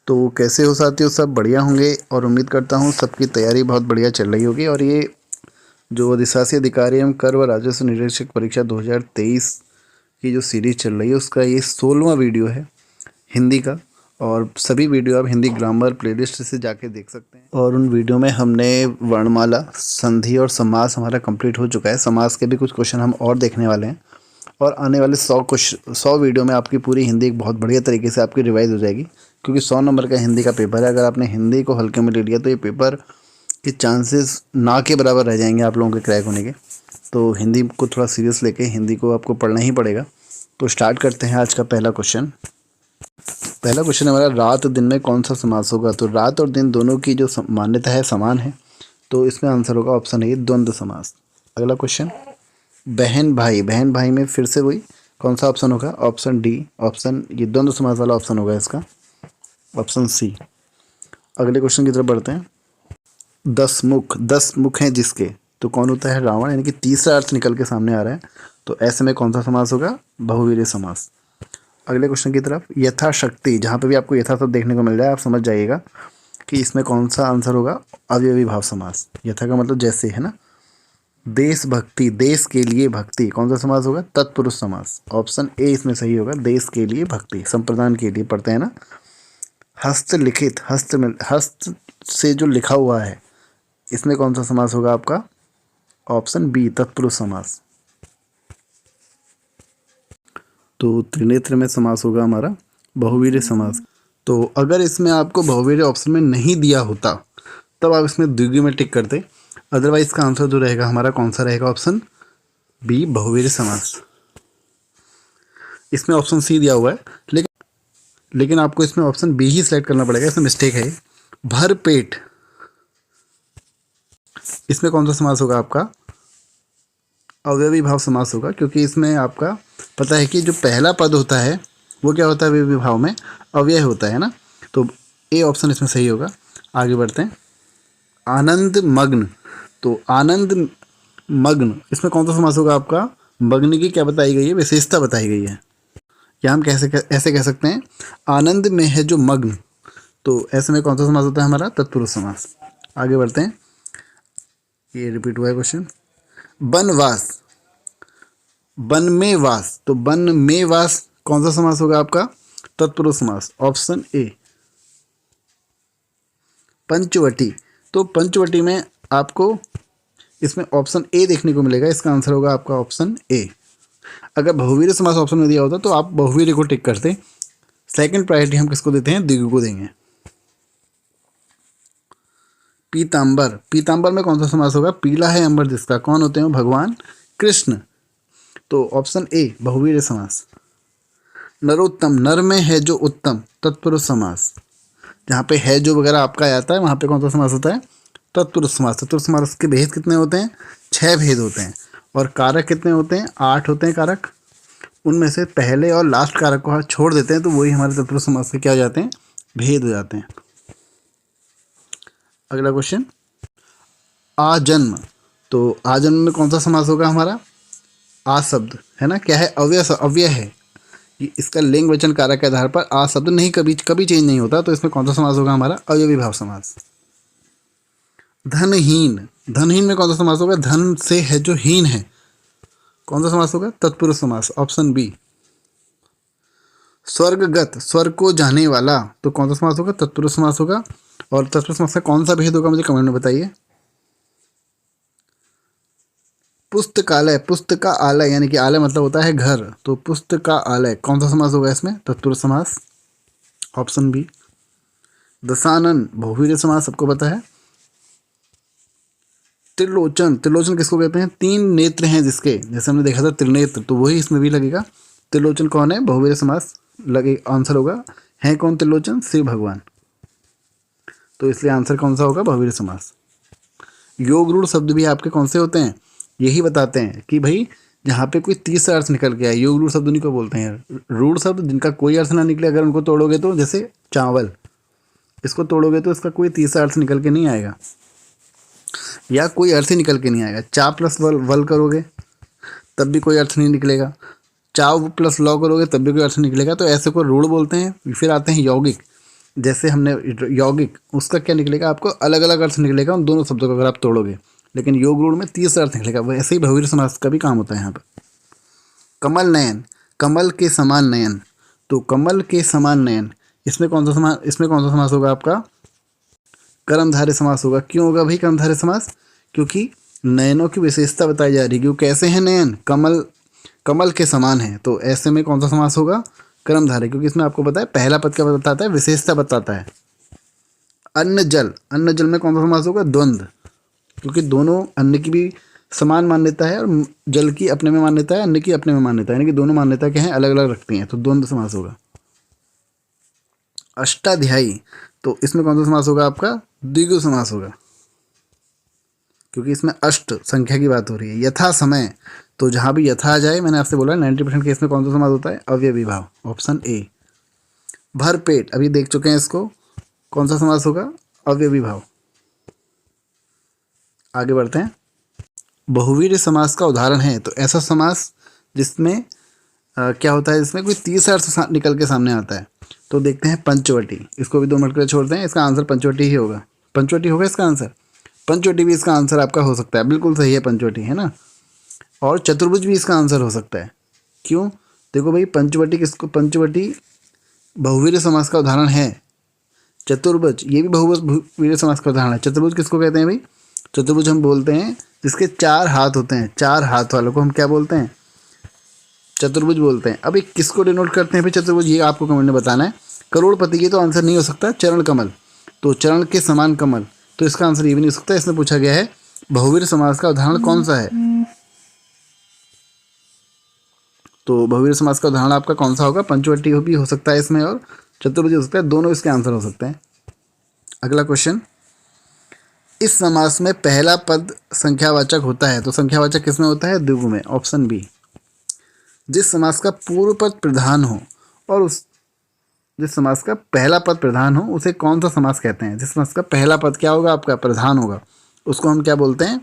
तो कैसे हो साथियों, सब बढ़िया होंगे और उम्मीद करता हूँ सबकी तैयारी बहुत बढ़िया चल रही होगी। और ये जो अधिशासी अधिकारी एवं कर व राजस्व निरीक्षक परीक्षा 2023 की जो सीरीज चल रही है उसका ये 16वां वीडियो है हिंदी का। और सभी वीडियो आप हिंदी ग्रामर प्लेलिस्ट से जाके देख सकते हैं। और उन वीडियो में हमने वर्णमाला, संधि और समास हमारा कंप्लीट हो चुका है। समास के भी कुछ क्वेश्चन हम और देखने वाले हैं और आने वाले 100 वीडियो में आपकी पूरी हिंदी एक बहुत बढ़िया तरीके से आपकी रिवाइज हो जाएगी, क्योंकि 100 नंबर का हिंदी का पेपर है। अगर आपने हिंदी को हल्के में ले लिया तो ये पेपर के चांसेस ना के बराबर रह जाएंगे आप लोगों के क्रैक होने के। तो हिंदी को थोड़ा सीरियस लेके हिंदी को आपको पढ़ना ही पड़ेगा। तो स्टार्ट करते हैं आज का पहला क्वेश्चन। पहला क्वेश्चन हमारा, रात दिन में कौन सा समास होगा। तो रात और दिन दोनों की जो मान्यता है समान है, तो इसमें आंसर होगा ऑप्शन ए, द्वंद्व समास। अगला क्वेश्चन, बहन भाई, बहन भाई में फिर से वही कौन सा ऑप्शन होगा। ऑप्शन डी, ऑप्शन ये द्वंद्व समास वाला ऑप्शन होगा इसका, ऑप्शन सी। अगले क्वेश्चन की तरफ बढ़ते हैं। 10 मुख हैं जिसके, तो कौन होता है, रावण। यानी कि तीसरा अर्थ निकल के सामने आ रहा है, तो ऐसे में कौन सा समास होगा, बहुवीर्य समास। अगले क्वेश्चन की तरफ, यथाशक्ति, जहाँ पे भी आपको यथा शब्द देखने को मिल रहा है आप समझ जाइएगा कि इसमें कौन सा आंसर होगा, अवयवी भाव समास। यथा का मतलब जैसे है ना। देशभक्ति, देश के लिए भक्ति, कौन सा समास होगा, तत्पुरुष समास। ऑप्शन ए इसमें सही होगा, देश के लिए भक्ति, संप्रदान के लिए पढ़ते हैं ना। हस्तलिखित, हस्त में हस्त से जो लिखा हुआ है, इसमें कौन सा समास होगा आपका, ऑप्शन बी, तत्पुरुष समास। तो त्रिनेत्र में समास होगा हमारा बहुवीर्य समास। तो अगर इसमें आपको बहुवीर्य ऑप्शन में नहीं दिया होता तब आप इसमें द्विगु में टिक करते, अदरवाइज इसका आंसर जो रहेगा हमारा कौन सा रहेगा, ऑप्शन बी, बहुवीर्य समास। इसमें ऑप्शन सी दिया हुआ है, लेकिन आपको इसमें ऑप्शन बी ही सिलेक्ट करना पड़ेगा, इसमें मिस्टेक है। भर पेट, इसमें कौन सा समास होगा आपका, अवयवी भाव समास होगा, क्योंकि इसमें आपका पता है कि जो पहला पद होता है वो क्या होता है, अवयवी भाव में अव्यय होता है ना। तो ए ऑप्शन इसमें सही होगा। आगे बढ़ते हैं। आनंद मग्न, तो आनंद मग्न, इसमें कौन सा समास होगा आपका, मग्न की क्या बताई गई है, विशेषता बताई गई है। या हम ऐसे कह सकते हैं, आनंद में है जो मग्न, तो ऐसे में कौन सा समास होता है हमारा, तत्पुरुष समास। आगे बढ़ते हैं। ये रिपीट हुआ है क्वेश्चन। बनवास, वन में वास, तो वन में वास कौन सा समास होगा आपका, तत्पुरुष समास। Option A. पंचवटी, तो पंचवटी में आपको इसमें ऑप्शन ए देखने को मिलेगा, इसका आंसर होगा आपका ऑप्शन ए। अगर बहुवीर्य समास ऑप्शन में दिया होता तो आप बहुवीर्य को टिक करते। सेकंड प्रायोरिटी हम किसको देते हैं, द्विगु को देंगे। पीतांबर, पीतांबर में कौन सा समास होगा, पीला है अंबर जिसका, कौन होते हैं, भगवान कृष्ण, तो ऑप्शन ए, बहुवीर्य समास। नरोत्तम, नर में है जो उत्तम, तत्पुरुष समास। जहाँ पे है जो वगैरह आपका आता है वहाँ पे कौन सा समास होता है, तत्पुरुष समास। तत्पुरुष समास के भेद कितने होते हैं, 6 भेद होते हैं। और कारक कितने होते हैं, 8 होते हैं कारक। उनमें से पहले और लास्ट कारक को छोड़ देते हैं तो वही हमारे तत्पुरुष समास के क्या हो जाते हैं, भेद हो जाते हैं। अगला क्वेश्चन, आजन्म, तो आजन्म में कौन सा समास होगा हमारा, आ शब्द है ना, क्या है, अव्यय है। इसका लिंग वचन कारक के आधार पर आ शब्द नहीं कभी चेंज नहीं होता, तो इसमें कौन सा समास होगा हमारा, अवयवी भाव समास। धनहीन, धनहीन में कौन सा समास होगा, धन से है जो हीन है, कौन सा समास होगा, तत्पुरुष समास। Option B. स्वर्गगत, स्वर्ग को जाने वाला, तो कौन सा समास होगा, तत्पुरुष समास होगा। और तत्पुरुष समास का कौन सा भेद होगा मुझे कमेंट में बताइए। पुस्तकालय, पुस्तका आलय, यानी कि आलय मतलब होता है घर, तो पुस्तका आलय कौन सा समास होगा इसमें, तत्पुरुष समास। Option B. दशानन, बहुवीर्य समास, सबको पता है। त्रिलोचन, त्रिलोचन किसको कहते हैं, 3 नेत्र हैं जिसके, जैसे हमने देखा था त्रिनेत्र, तो वही इसमें भी लगेगा। त्रिलोचन कौन है, बहुवीर्य समास लगे, आंसर होगा, है कौन त्रिलोचन, शिव भगवान, तो इसलिए आंसर कौन सा होगा, बहुवीर्य समास। योग रूढ़ शब्द भी आपके कौन से होते हैं, यही बताते हैं कि भाई जहाँ पे कोई तीसरा अर्थ निकल के आए, योग रूढ़ शब्द उन्हीं को बोलते हैं। रूढ़ शब्द जिनका कोई अर्थ ना निकले, अगर उनको तोड़ोगे तो, जैसे चावल, इसको तोड़ोगे तो इसका कोई तीसरा अर्थ निकल के नहीं आएगा, या कोई अर्थ ही निकल के नहीं आएगा। चा प्लस वल करोगे तब भी कोई अर्थ नहीं निकलेगा, चाव प्लस लॉ करोगे तब भी कोई अर्थ निकलेगा, तो ऐसे को रूढ़ बोलते हैं। फिर आते हैं यौगिक, जैसे हमने यौगिक, उसका क्या निकलेगा, आपको अलग अलग अर्थ निकलेगा उन दोनों शब्दों का अगर आप तोड़ोगे, लेकिन योग रूढ़ में तीसरा अर्थ निकलेगा। वैसे ही बहुवीर समास का भी काम होता है यहाँ पर। कमल नयन, कमल के समान नयन, तो कमल के समान नयन, इसमें कौन सा समास होगा आपका, कर्मधारय समास होगा। क्यों होगा भाई कर्मधारय समास, क्योंकि नयनों की विशेषता बताई जा रही है कि वो कैसे हैं नयन, कमल, कमल के समान है, तो ऐसे में कौन सा समास होगा, कर्मधारय, क्योंकि इसमें आपको पता है पहला पद क्या बताता है, विशेषता बताता है। अन्न जल, अन्न जल में कौन सा समास होगा, द्वंद्व, क्योंकि दोनों, अन्न की भी समान मान्यता है और जल की अपने में मान्यता है, अन्न की अपने में मान्यता है, यानी कि दोनों मान्यता क्या है, अलग अलग रखती हैं, तो द्वंद्व समास होगा। अष्टाध्यायी, तो इसमें कौन सा समास होगा आपका, द्विगु समास होगा, क्योंकि इसमें अष्ट संख्या की बात हो रही है। यथा समय, तो जहाँ भी यथा आ जाए, मैंने आपसे बोला 90% केस में कौन सा समास होता है, अव्ययी भाव, ऑप्शन ए। भर पेट, अभी देख चुके हैं इसको, कौन सा समास होगा, अव्ययी भाव। आगे बढ़ते हैं। बहुवीर्य समास का उदाहरण है, तो ऐसा समास जिसमें क्या होता है, इसमें कोई तीसरा अर्थ निकल के सामने आता है, तो देखते हैं पंचवटी, इसको भी 2 मिनट के लिए छोड़ते हैं, इसका आंसर पंचवटी ही होगा। पंचवटी होगा इसका आंसर, पंचवटी भी इसका आंसर आपका हो सकता है, बिल्कुल सही है पंचवटी, है ना। और चतुर्भुज भी इसका आंसर हो सकता है। क्यों, देखो भाई पंचवटी किसको, पंचवटी बहुवीर्य समास का उदाहरण है। चतुर्भुज ये भी बहुवीर्य समास का उदाहरण है। चतुर्भुज किसको कहते हैं भाई, चतुर्भुज हम बोलते हैं जिसके 4 हाथ होते हैं, 4 हाथ वालों को हम क्या बोलते हैं, चतुर्भुज बोलते हैं। अभी किसको डिनोट करते हैं भाई चतुर्भुज, ये आपको कमेंट में बताना है। करोड़पति, ये तो आंसर नहीं हो सकता। चरण कमल, तो चरण के समान कमल, तो इसका आंसर ये भी नहीं हो सकता। इसमें पूछा गया है बहुवीर्य समास का उदाहरण कौन सा है, तो बहुवीर्य समास का उदाहरण आपका कौन सा होगा, पंचवटी भी हो सकता है इसमें और चतुर्भुज हो सकता है, दोनों इसके आंसर हो सकते हैं। अगला क्वेश्चन, इस समास में पहला पद संख्यावाचक होता है, तो संख्यावाचक किसमें होता है, द्विगु में, ऑप्शन बी। जिस समास का पूर्व पद प्रधान हो और उस जिस समास का पहला पद प्रधान हो उसे कौन सा समास कहते हैं। जिस समास का पहला पद क्या होगा आपका, प्रधान होगा, उसको हम क्या बोलते हैं,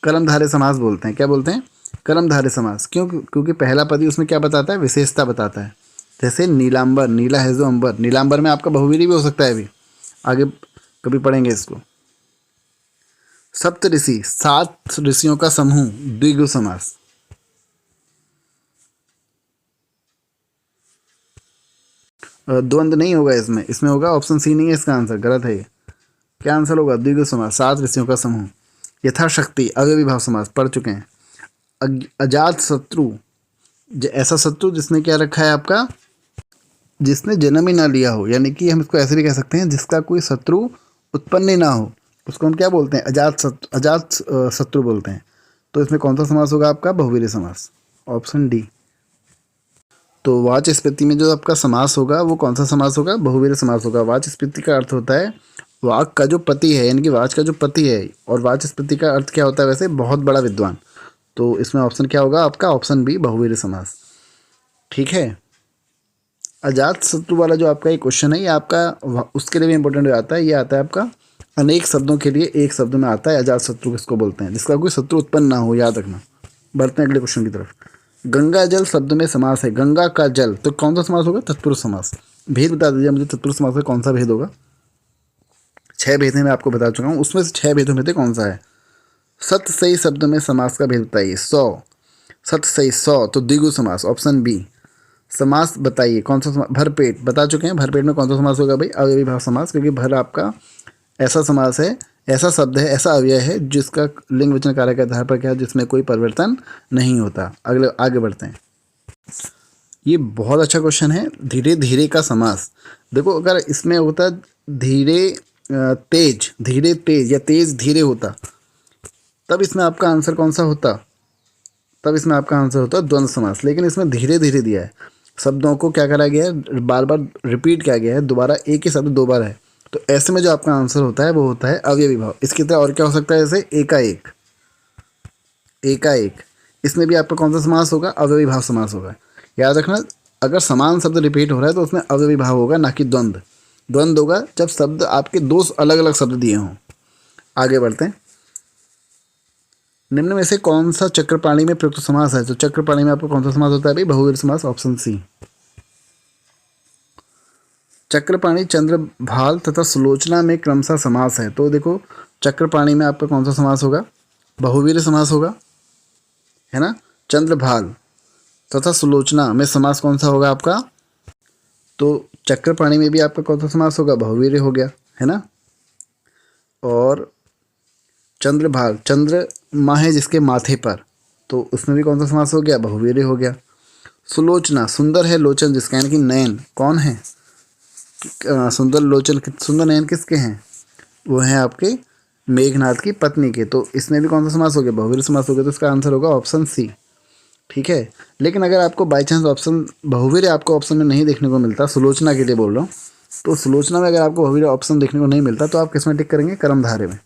कर्मधारय समास बोलते हैं। क्या बोलते हैं, कर्मधारय समास। क्यों, क्योंकि पहला पद ही उसमें क्या बताता है, विशेषता बताता है। जैसे नीलांबर, नीला है जो अंबर, नीलांबर में आपका बहुवीर्य भी हो सकता है, अभी आगे कभी पढ़ेंगे इसको। सप्त ऋषि, 7 ऋषियों का समूह, द्विगु समास। द्वंद्व नहीं होगा इसमें, इसमें होगा ऑप्शन सी, नहीं है इसका आंसर, गलत है ये। क्या आंसर होगा, द्विगु समास, 7 ऋषियों का समूह। यथाशक्ति, अव्ययी भाव समास, पढ़ चुके हैं। अजात शत्रु, ऐसा शत्रु जिसने क्या रखा है आपका, जिसने जन्म ही ना लिया हो, यानी कि हम इसको ऐसे भी कह सकते हैं जिसका कोई शत्रु उत्पन्न ही ना हो, उसको हम क्या बोलते हैं, अजात शत्रु बोलते हैं। तो इसमें कौन सा समास होगा आपका, बहुवीर्य समास, ऑप्शन डी। तो वाचस्पति में जो आपका समास होगा वो कौन सा समास होगा, बहुवीर्य समास होगा। वाचस्पति का अर्थ होता है वाक का जो पति है, यानी कि वाच का जो पति है, और वाचस्पति का अर्थ क्या होता है वैसे, बहुत बड़ा विद्वान। तो इसमें ऑप्शन क्या होगा आपका, ऑप्शन बी, बहुवीर्य समास। ठीक है। अजात शत्रु वाला जो आपका ये क्वेश्चन है, ये आपका उसके लिए भी इंपॉर्टेंट हो जाता है। ये आता है आपका अनेक शब्दों के लिए एक शब्द में आता है। अजात शत्रु किसको बोलते हैं, जिसका कोई शत्रु उत्पन्न ना हो, याद रखना। बढ़ते हैं अगले क्वेश्चन की तरफ। गंगा जल शब्द में समास है, गंगा का जल, तो कौन सा समास होगा, तत्पुरुष समास। भेद बता दीजिए मुझे, तत्पुरुष समास का कौन सा भेद होगा। 6 भेद मैं आपको बता चुका हूँ, उसमें से 6 भेदों में से कौन सा है। सत सही शब्द में समास का भेद बताइए। 100, सत सही 100, तो द्विगु समास, ऑप्शन बी। समास बताइए कौन सा समास, भरपेट बता चुके हैं, भरपेट में कौन सा समास होगा भाई, अव्ययी भाव समास, क्योंकि भर आपका ऐसा समास है, ऐसा शब्द है, ऐसा अव्यय है जिसका लिंग वचन कार्य के आधार पर क्या है, जिसमें कोई परिवर्तन नहीं होता। आगे बढ़ते हैं। ये बहुत अच्छा क्वेश्चन है, धीरे धीरे का समास। देखो अगर इसमें होता धीरे तेज, धीरे तेज या तेज धीरे होता, तब इसमें आपका आंसर कौन सा होता, तब इसमें आपका आंसर होता द्वंद्व समास। लेकिन इसमें धीरे धीरे दिया है, शब्दों को क्या करा गया है, बार बार रिपीट किया गया है, दोबारा एक ही शब्द 2 बार है, तो ऐसे में जो आपका आंसर होता है वो होता है अव्ययी भाव। इसकी तरह और क्या हो सकता है, जैसे एकाएक, एकाएक, इसमें भी आपका कौन सा समास होगा, अव्ययी भाव समास होगा। याद रखना, अगर समान शब्द रिपीट हो रहा है तो उसमें अव्ययी भाव होगा, ना कि द्वंद्व। द्वंद्व होगा जब शब्द आपके 2 अलग अलग शब्द दिए हों। आगे बढ़ते हैं। निम्न में से कौन सा चक्रपाणी में प्रयुक्त समास है, तो चक्रपाणी में आपको कौन सा समास होता है भाई, बहुवीर्य समास, ऑप्शन सी। चक्रपाणी, चंद्रभाल तथा सुलोचना में क्रमशः समास है। तो देखो चक्रपाणी में आपका कौन सा समास होगा? बहुवीर्य समास होगा, है ना। चंद्रभाल तथा सुलोचना में समास कौन सा होगा आपका? तो चक्रपाणी में भी आपका कौन सा समास होगा? बहुवीर्य हो गया, है ना। और चंद्रभाल, चंद्रमा है जिसके माथे पर, तो उसमें भी कौन सा समास हो गया? बहुवीर्य हो गया। सुलोचना, सुंदर है लोचन जिसका, यानी कि नयन कौन है? सुंदर लोचन, सुंदर नयन किसके हैं? वो हैं आपके मेघनाथ की पत्नी के। तो इसमें भी कौन सा समास हो गया? बहुवीर्य समास हो गया। तो इसका आंसर होगा ऑप्शन सी, ठीक है। लेकिन अगर आपको बाई चांस ऑप्शन बहुवीर्य आपको ऑप्शन में नहीं देखने को मिलता, सुलोचना के लिए बोल रहा हूँ, तो सुलोचना में अगर आपको बहुवीर्य ऑप्शन देखने को नहीं मिलता तो आप किस में टिक करेंगे? कर्मधारय में,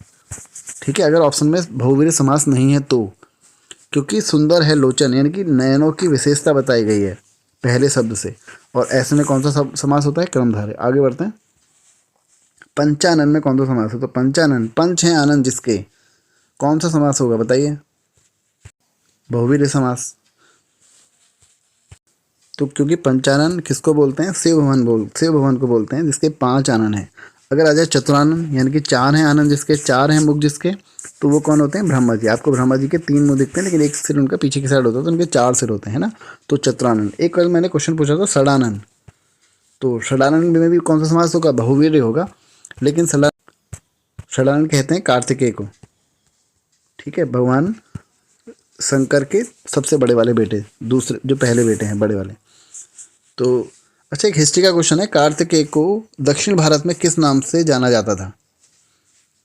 ठीक है। अगर ऑप्शन में बहुवीर्य समास नहीं है तो, क्योंकि सुंदर है लोचन यानी कि नयनों की विशेषता बताई गई है पहले शब्द से, और ऐसे में कौन सा समास होता है? कर्मधारय। आगे बढ़ते हैं। पंचानन में कौन सा समास है? तो पंचानन, पंच है आनंद जिसके, कौन सा समास होगा बताइए? बहुवीर्य समास। तो क्योंकि पंचानन किसको बोलते हैं? शिव भवन को बोलते हैं जिसके 5 आनन हैं। अगर आ जाए चतुरानन, यानी कि 4 हैं आनंद जिसके, 4 हैं मुख जिसके, तो वो कौन होते हैं? ब्रह्मा जी। आपको ब्रह्मा जी के 3 मुंह दिखते हैं, लेकिन एक सिर उनका पीछे की साइड होता है, तो उनके 4 सिर होते हैं, है ना। तो चतुरानन। एक कल मैंने क्वेश्चन पूछा था षडानन, तो षडानन में भी कौन सा समास होगा? बहुवीर्य होगा। लेकिन षडानन कहते हैं कार्तिकेय को, ठीक है, भगवान शंकर के सबसे बड़े वाले बेटे, दूसरे जो पहले बेटे हैं बड़े वाले। तो अच्छा, एक हिस्ट्री का क्वेश्चन है, कार्तिकेय को दक्षिण भारत में किस नाम से जाना जाता था?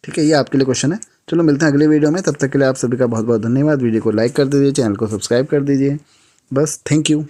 ठीक है, ये आपके लिए क्वेश्चन है। चलो मिलते हैं अगले वीडियो में, तब तक के लिए आप सभी का बहुत बहुत धन्यवाद। वीडियो को लाइक कर दीजिए, चैनल को सब्सक्राइब कर दीजिए। बस, थैंक यू।